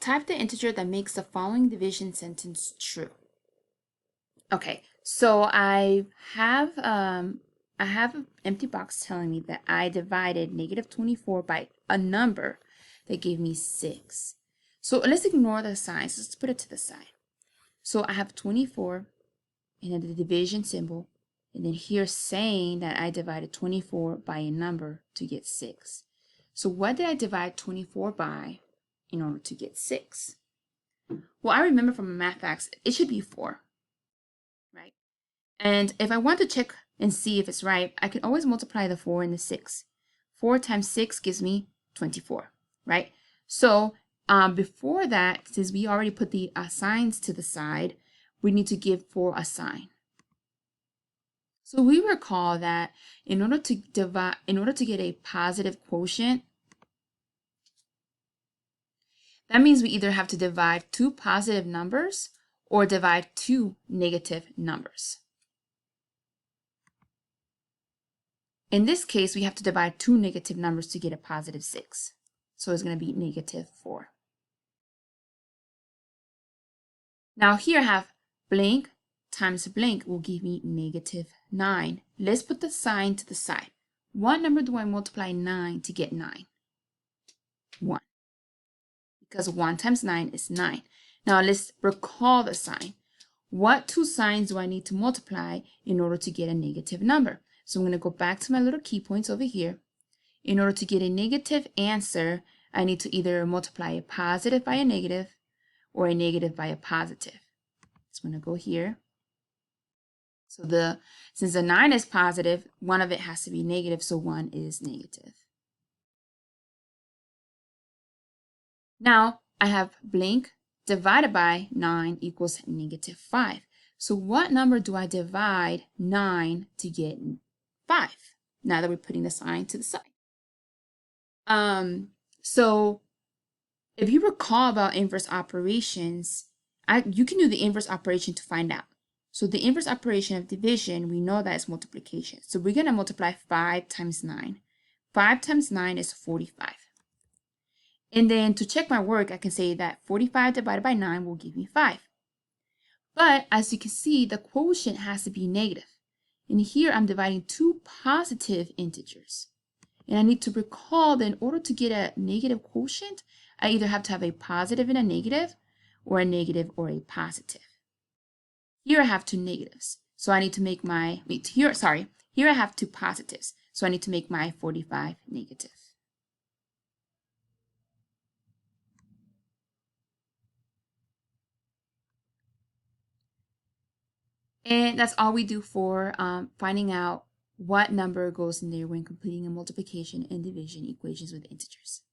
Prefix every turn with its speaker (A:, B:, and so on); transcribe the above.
A: Type the integer that makes the following division sentence true. Okay, so I have an empty box telling me that I divided -24 by a number that gave me 6. So let's ignore the signs. Let's put it to the side. So I have 24 and then the division symbol, and then here saying that I divided 24 by a number to get 6. So what did I divide 24 by in order to get 6? Well, I remember from a math facts, it should be 4, right? And if I want to check and see if it's right, I can always multiply the 4 and the 6. 4 times 6 gives me 24, right? So before that, since we already put the signs to the side, we need to give 4 a sign. So we recall that in order to get a positive quotient, that means we either have to divide 2 positive numbers or divide 2 negative numbers. In this case, we have to divide 2 negative numbers to get a positive 6. So it's going to be -4. Now here I have blank times blank will give me -9. Let's put the sign to the side. What number do I multiply 9 to get 9? 1. Because 1 times 9 is 9. Now let's recall the sign. What 2 signs do I need to multiply in order to get a negative number? So I'm going to go back to my little key points over here. In order to get a negative answer, I need to either multiply a positive by a negative or a negative by a positive. So I'm going to go here. So since the 9 is positive, one of it has to be negative, so 1 is negative. Now I have blank divided by 9 equals -5. So what number do I divide 9 to get 5? Now that we're putting the sign to the side. So if you recall about inverse operations, you can do the inverse operation to find out. So the inverse operation of division, we know that it's multiplication. So we're going to multiply 5 times 9. 5 times 9 is 45. And then to check my work, I can say that 45 divided by 9 will give me 5. But as you can see, the quotient has to be negative. And here I'm dividing 2 positive integers. And I need to recall that in order to get a negative quotient, I either have to have a positive and a negative or a negative or a positive. Here I have 2 negatives. So I need to make here I have 2 positives. So I need to make my 45 negative. And that's all we do for finding out what number goes in there when completing a multiplication and division equations with integers.